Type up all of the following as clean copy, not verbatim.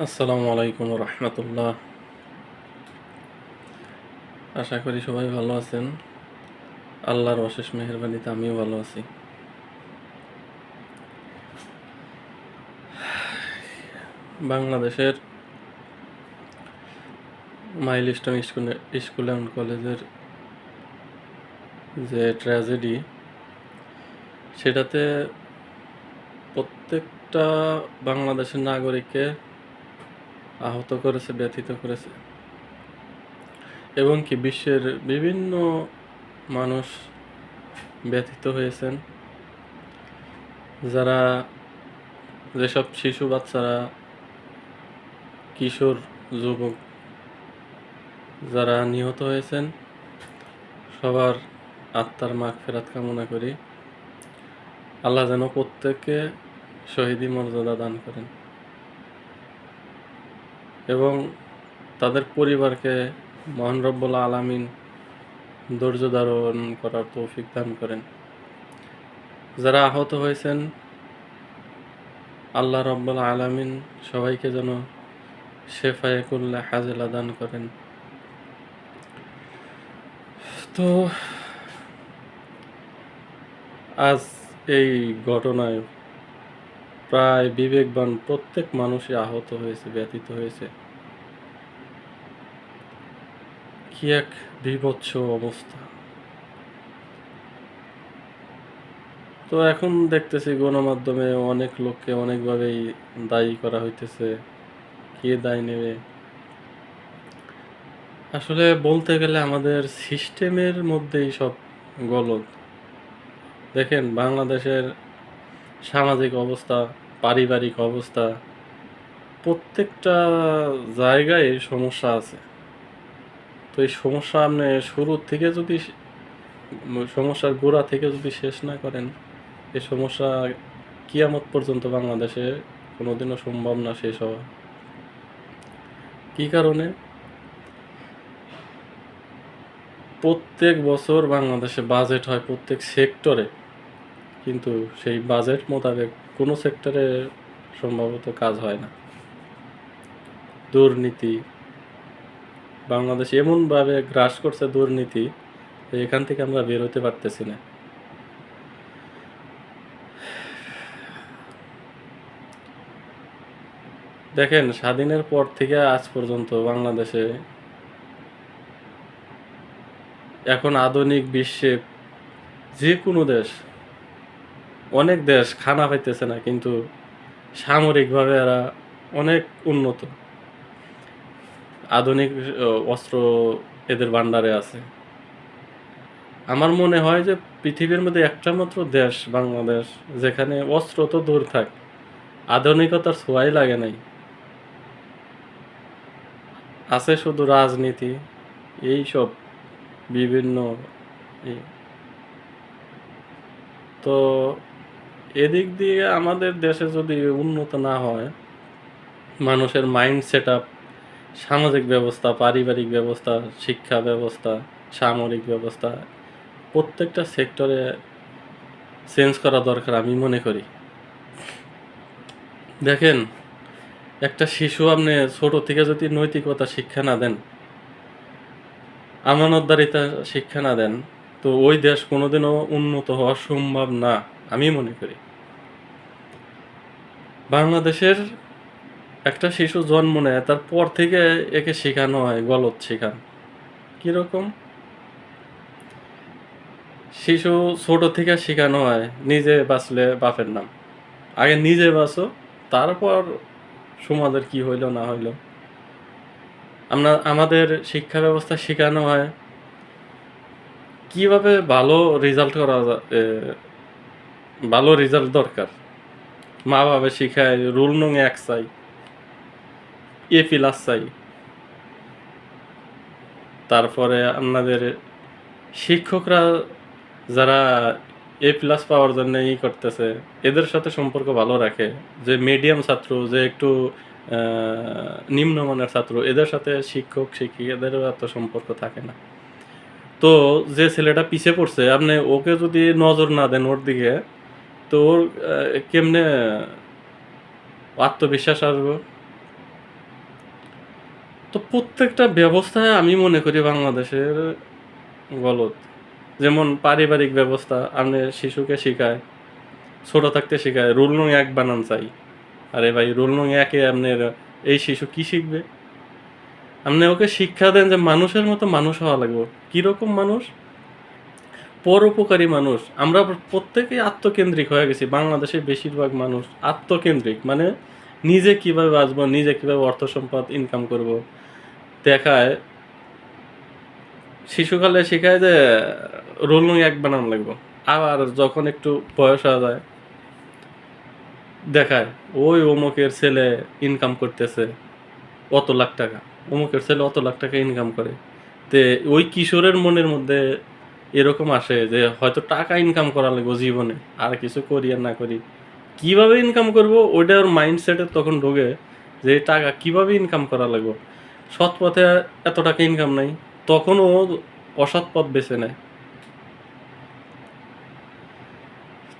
আসসালামু আলাইকুম রহমতুল্লাহ। আশা করি সবাই ভালো আছেন। আল্লাহর অশেষ মেহেরবানিতে আমিও ভালো আছি। বাংলাদেশের মাইলস্টোন স্কুল অ্যান্ড কলেজের যে ট্র্যাজেডি, সেটাতে প্রত্যেকটা বাংলাদেশের নাগরিককে আহত করেছে, ব্যথিত করেছে, এবং কি বিশ্বের বিভিন্ন মানুষ ব্যথিত হয়েছেন। যারা যেসব শিশু বাচ্চারা, কিশোর, যুবক যারা নিহত হয়েছেন, সবার আত্মার মাগফিরাত কামনা করি। আল্লাহ যেন প্রত্যেককে শহীদি মর্যাদা দান করেন এবং তাদের পরিবারকে মহান রব্বুল আলামিন ধৈর্য ধারণ করার তৌফিক দান করেন। যারা আহত হয়েছেন, আল্লাহ রব্বুল আলামিন সবাইকে যেন শেফায়ে কুল্লে হাজেলা দান করেন। তো আজ এই ঘটনায় প্রায় বিবেকবান প্রত্যেক মানুষই আহত হয়েছে, ব্যথিত হয়েছে। কি এক বীভৎস অবস্থা! তো এখন দেখতেছি গণমাধ্যমে অনেক লোককে অনেকভাবেই দায়ী করা হইতেছে। কে দায় নেবে? আসলে বলতে গেলে আমাদের সিস্টেমের মধ্যেই সব গলদ। দেখেন, বাংলাদেশের সামাজিক অবস্থা, পারিবারিক অবস্থা, প্রত্যেকটা জায়গায় সমস্যা আছে। তো এই সমস্যা আপনি শুরুর থেকে যদি সমস্যার গোড়া থেকে যদি শেষ না করেন, এই সমস্যা কিয়ামত পর্যন্ত বাংলাদেশে কোনোদিনও সম্ভব না শেষ হওয়া। কী কারণে? প্রত্যেক বছর বাংলাদেশে বাজেট হয় প্রত্যেক সেক্টরে, কিন্তু সেই বাজেট মোতাবেক কোনো সেক্টরে সম্ভবত কাজ হয় না। দুর্নীতি বাংলাদেশ এমনভাবে গ্রাস করছে দুর্নীতি, এখান থেকে আমরা বের হতে পারতেছি না। দেখেন, স্বাধীনের পর থেকে আজ পর্যন্ত বাংলাদেশে, এখন আধুনিক বিশ্বে যে কোনো দেশ, অনেক দেশ খানা পাইতেছে না, কিন্তু সামরিকভাবে এরা অনেক উন্নত, আধুনিক অস্ত্র এদের ভান্ডারে আছে। আমার মনে হয় যে পৃথিবীর মধ্যে একটা মাত্র দেশ বাংলাদেশ, যেখানে অস্ত্র তো দূর থাক, আধুনিকতার ছোঁয়াই লাগে নাই। আছে শুধু রাজনীতি, এই সব বিভিন্ন। তো এদিক দিয়ে আমাদের দেশে যদি উন্নত না হয়, মানুষের মাইন্ড সেট আপ, সামাজিক ব্যবস্থা, পারিবারিক ব্যবস্থা, শিক্ষা ব্যবস্থা, সামরিক ব্যবস্থা, প্রত্যেকটা সেক্টরে চেঞ্জ করা দরকার আমি মনে করি। দেখেন, একটা শিশু আপনি ছোট থেকে যদি নৈতিকতা শিক্ষা না দেন, আমানতদারিতা শিক্ষা না দেন, তো ওই দেশ কোনোদিনও উন্নত হওয়া সম্ভব না আমি মনে করি। বাংলাদেশের একটা শিশু জন্ম নেয়, তারপর থেকে একে শেখানো হয় গলত শেখান। কীরকম? শিশু ছোট থেকে শেখানো হয় নিজে বাঁচলে বাপের নাম, আগে নিজে বাঁচো, তারপর সমাজের কি হইল না হইল। আমাদের শিক্ষা ব্যবস্থা শেখানো হয় কিভাবে ভালো রেজাল্ট করা ভালো রেজাল্ট দরকার। মা বাবা শিখায় রুল নং 1 চাই, A+ চাই। তারপরে আপনাদের শিক্ষকরা যারা A+ পাওয়ার জন্য করতেছে, এদের সাথে সম্পর্ক ভালো রাখে। যে মিডিয়াম ছাত্র, যে একটু নিম্নমানের ছাত্র, এদের সাথে শিক্ষক শিক্ষিকাদেরও এত সম্পর্ক থাকে না। তো যে ছেলেটা পিছিয়ে পড়ছে, আপনি ওকে যদি নজর না দেন ওর দিকে, তো ওর কেমনে আত্মবিশ্বাস আসবে? তো প্রত্যেকটা ব্যবস্থায় আমি মনে করি বাংলাদেশের গলদ। যেমন পারিবারিক ব্যবস্থা, আপনি শিশুকে শিখায়, ছোট থাকতে শিখায় রুল নং ১ বানান চাই। আরে ভাই, রুল নং ১ এ আপনার এই শিশু কি শিখবে? আপনি ওকে শিক্ষা দেন যে মানুষের মতো মানুষ হওয়া লাগবে। কিরকম মানুষ? পরোপকারী মানুষ। আমরা প্রত্যেকেই আত্মকেন্দ্রিক হয়ে গেছি। বাংলাদেশের বেশিরভাগ মানুষ আত্মকেন্দ্রিক। মানে নিজে কিভাবে বাঁচবো, নিজে কিভাবে অর্থ সম্পদ ইনকাম করব। দেখায় শিশুকালে শিখায় যে রোল নং ১ বানানো লাগবে। আবার যখন একটু বয়স হয়ে যায়, দেখায় ওই অমুকের ছেলে ইনকাম করতেছে অত লাখ টাকা। অমুকের ছেলে অত লাখ টাকা ইনকাম করে। তে ওই কিশোরের মনের মধ্যে এরকম আসে যে হয়তো টাকা ইনকাম করা লাগবে জীবনে। আর কিছু করি আর না করি। কিভাবে ইনকাম করব ওইটা ওর মাইন্ডসেটে তখন ঢোকে যে টাকা কিভাবে ইনকাম করা লাগবে। সৎ পথে এত টাকা ইনকাম নাই। তখন ও অসৎ পথ বেছে নেয়।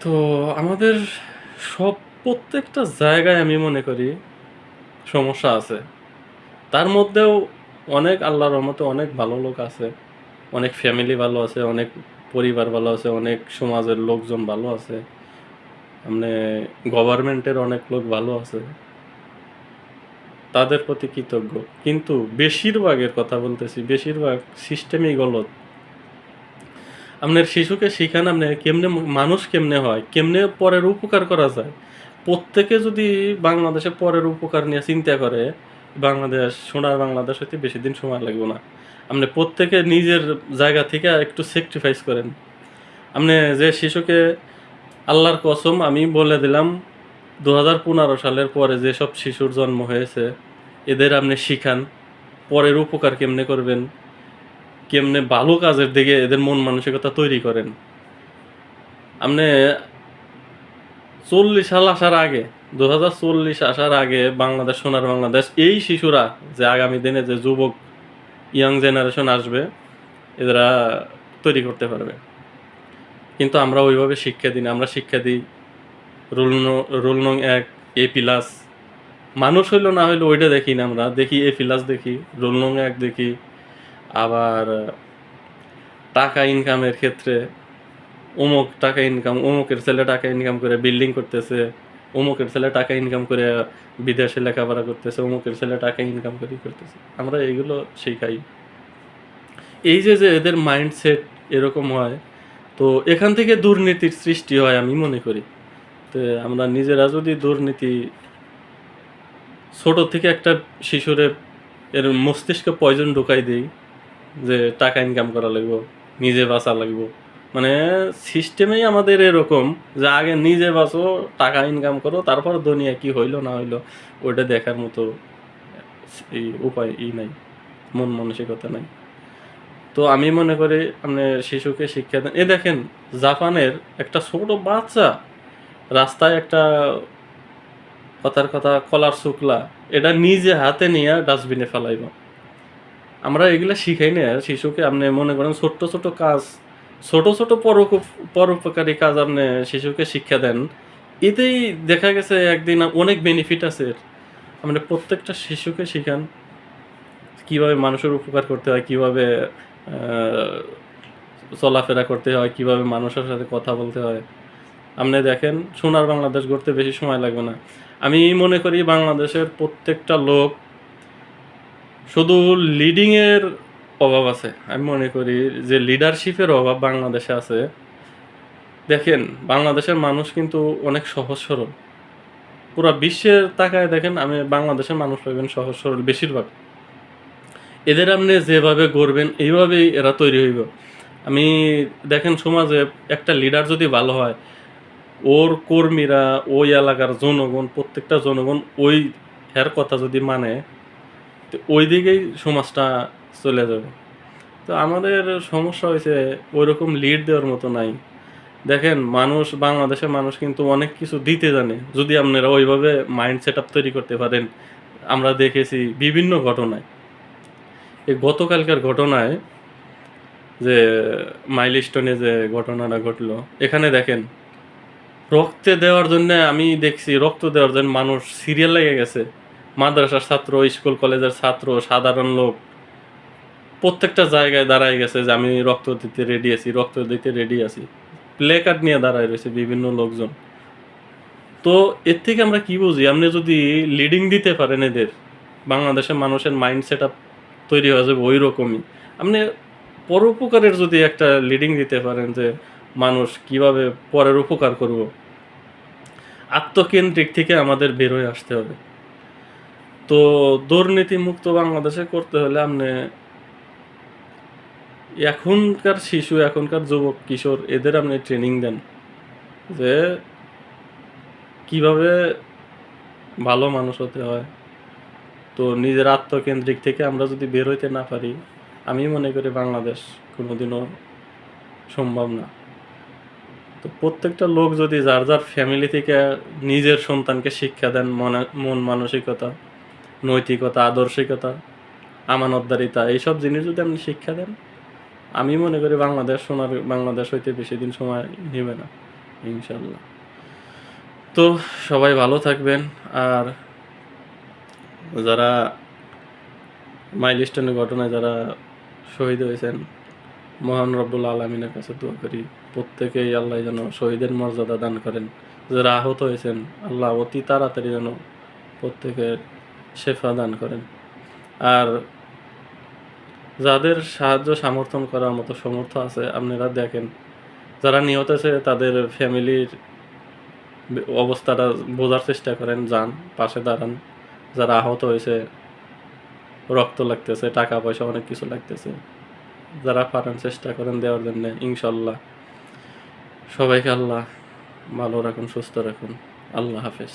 তো আমাদের সব প্রত্যেকটা জায়গায় আমি মনে করি সমস্যা আছে। তার মধ্যেও অনেক আল্লাহর রহমতে অনেক ভালো লোক আছে। অনেক ফ্যামিলি ভালো আছে, অনেক পরিবার ভালো আছে, অনেক সমাজের লোকজন ভালো আছে। মানে গভর্নমেন্টের অনেক লোক ভালো আছে। তাদের প্রতি কৃতজ্ঞ। কিন্তু বেশিরভাগের কথা বলতেছি, বেশিরভাগ সিস্টেমই গলত। আপনার শিশুকে শিখান আপনি কেমনে মানুষ কেমনে হয়, কেমনে পরের উপকার করা যায়। প্রত্যেকে যদি বাংলাদেশে পরের উপকার নিয়ে চিন্তা করে, বাংলাদেশ সোনার বাংলাদেশ হইতে বেশি দিন সময় লাগবে না। আপনি প্রত্যেকে নিজের জায়গা থেকে একটু স্যাক্রিফাইস করেন। আপনি যে শিশুকে আল্লাহর কসম আমি বলে দিলাম ২০১৫ সালের পরে যেসব শিশুর জন্ম হয়েছে, এদের আপনি শিখান পরের উপকার কেমনে করবেন, কেমনে ভালো কাজের দিকে এদের মন মানসিকতা তৈরি করেন। আপনি ৪০ সাল আসার আগে, ২০৪০ আসার আগে বাংলাদেশ সোনার বাংলাদেশ, এই শিশুরা যে আগামী দিনে যে যুবক ইয়াং জেনারেশন আসবে, এরা তৈরি করতে পারবে। কিন্তু আমরা ওইভাবে শিক্ষা দিই না। আমরা শিক্ষা দিই রুল নং ১ A+। মানুষ হইলো না হইলো ওইটা দেখি না, আমরা দেখি A+ দেখি, রুল নং ১ দেখি। আবার টাকা ইনকামের ক্ষেত্রে অমুক টাকা ইনকাম, অমুকের ছেলে টাকা ইনকাম করে বিল্ডিং করতেছে, অমুকের ছেলে টাকা ইনকাম করে বিদেশে লেখাপড়া করতেছে, অমুকের ছেলে টাকা ইনকাম করে করতেছে। আমরা এগুলো শিখাই। এই যে এদের মাইন্ডসেট এরকম হয়, তো এখান থেকে দুর্নীতির সৃষ্টি হয় আমি মনে করি। তো আমরা নিজেরা যদি দুর্নীতি ছোট থেকে একটা শিশুরে এর মস্তিষ্কে পয়জন ঢুকাই দেই যে টাকা ইনকাম করা লাগবে, নিজে বাঁচা লাগবে। মানে সিস্টেমেই আমাদের এরকম যে আগে নিজে বাঁচো, টাকা ইনকাম করো, তারপর দুনিয়া কি হইলো না হইলো ওইটা দেখার মতো এই উপায় নাই, মন মানসিকতা নাই। তো আমি মনে করি আপনি শিশুকে শিক্ষা দেন। দেখেন জাপানের একটা ছোট বাচ্চা রাস্তায় একটা কথার কথা কলার শুকলা এটা নিজে হাতে নিয়ে ডাস্টবিনে ফেলাইব। আমরা এগুলা শিখাই না শিশুকে। আপনি মনে করেন ছোট্ট ছোট কাজ, ছোট ছোট পরোপকারী কাজ আপনি শিশুকে শিক্ষা দেন, এতেই দেখা গেছে একদিন অনেক বেনিফিট আছে এর। আপনি প্রত্যেকটা শিশুকে শিখান কিভাবে মানুষের উপকার করতে হয়, কিভাবে চলাফেরা করতে হয়, কিভাবে মানুষের সাথে কথা বলতে হয়। আপনি দেখেন সোনার বাংলাদেশ গড়তে বেশি সময় লাগবে না। আমি মনে করি বাংলাদেশের প্রত্যেকটা লোক শুধু লিডিংয়ের অভাব আছে। আমি মনে করি যে লিডারশিপের অভাব বাংলাদেশে আছে। দেখেন বাংলাদেশের মানুষ কিন্তু অনেক সহজ সরল। পুরা বিশ্বের তাকায় দেখেন, আমি বাংলাদেশের মানুষ পাবেন সহজ সরল বেশিরভাগ। এদের আপনি যেভাবে গড়বেন এইভাবেই এরা তৈরি হইব। আমি দেখেন সমাজে একটা লিডার যদি ভালো হয়, ওর কর্মীরা, ওই এলাকার জনগণ, প্রত্যেকটা জনগণ ওই এর কথা যদি মানে, তো ওই দিকেই সমাজটা চলে যাবে। তো আমাদের সমস্যা হয়েছে ওইরকম লিড দেওয়ার মতো নাই। দেখেন বাংলাদেশের মানুষ কিন্তু অনেক কিছু দিতে জানে, যদি আপনারা ওইভাবে মাইন্ড সেট আপ তৈরি করতে পারেন। আমরা দেখেছি বিভিন্ন ঘটনায়, এই গতকালকার ঘটনায় যে মাইলস্টোনে যে ঘটনাটা ঘটলো, এখানে দেখেন রক্ত দেওয়ার জন্য, আমি দেখছি রক্ত দেওয়ার জন্য মানুষ সিরিয়াল লেগে গেছে। মাদ্রাসার ছাত্র, স্কুল কলেজের ছাত্র, সাধারণ লোক প্রত্যেকটা জায়গায় দাঁড়ায় গেছে যে আমি রক্ত দিতে রেডি আছি, রক্ত দিতে রেডি আছি। প্লে কার্ড নিয়ে দাঁড়ায় রয়েছে বিভিন্ন লোকজন। তো এর থেকে আমরা কি বুঝি? আপনি যদি লিডিং দিতে পারেন এদের, বাংলাদেশের মানুষের মাইন্ড সেটআপ তৈরি হয়ে যাবে ওই রকমই। আপনি পরোপকারের যদি একটা লিডিং দিতে পারেন যে মানুষ কিভাবে পরের উপকার করব, আত্মকেন্দ্রিক থেকে আমাদের বের হয়ে আসতে হবে। তো দুর্নীতিমুক্ত বাংলাদেশে করতে হলে আপনি এখনকার শিশু, এখনকার যুবক কিশোর এদের আপনি ট্রেনিং দেন যে কিভাবে ভালো মানুষ হতে হয়। তো নিজের আত্মকেন্দ্রিক থেকে আমরা যদি বের হইতে না পারি, আমি মনে করি বাংলাদেশ কোনোদিনও সম্ভব না। তো প্রত্যেকটা লোক যদি যার যার ফ্যামিলি থেকে নিজের সন্তানকে শিক্ষা দেন মন মানসিকতা, নৈতিকতা, আদর্শিকতা, আমানতদারিতা, এইসব জিনিস যদি আপনি শিক্ষা দেন, আমি মনে করি বাংলাদেশ সোনার বাংলাদেশ হইতে বেশি দিন সময় নেবে না, ইনশাল্লাহ। তো সবাই ভালো থাকবেন। আর যারা মাইলস্টোনের ঘটনায় যারা শহীদ হয়েছেন, মহান রব্বুল আলমিনের কাছে দোয়া করি প্রত্যেকেই আল্লাহ যেন শহীদের মর্যাদা দান করেন। যারা আহত হয়েছেন, আল্লাহ অতি তাড়াতাড়ি যেন প্রত্যেকের শেফা দান করেন। আর যাদের সাহায্য সমর্থন করার মতো সমর্থ আছে, আপনারা দেখেন যারা নিহত আছে তাদের ফ্যামিলির অবস্থাটা বোঝার চেষ্টা করেন, যান পাশে দাঁড়ান। যারা আহত হয়েছে, রক্ত লাগতেছে, টাকা পয়সা অনেক কিছু লাগতেছে, যারা পারেন চেষ্টা করেন দেওয়ার জন্য। ইনশাল্লাহ সবাইকে আল্লাহ ভালো রাখুন, সুস্থ রাখুন। আল্লাহ হাফেজ।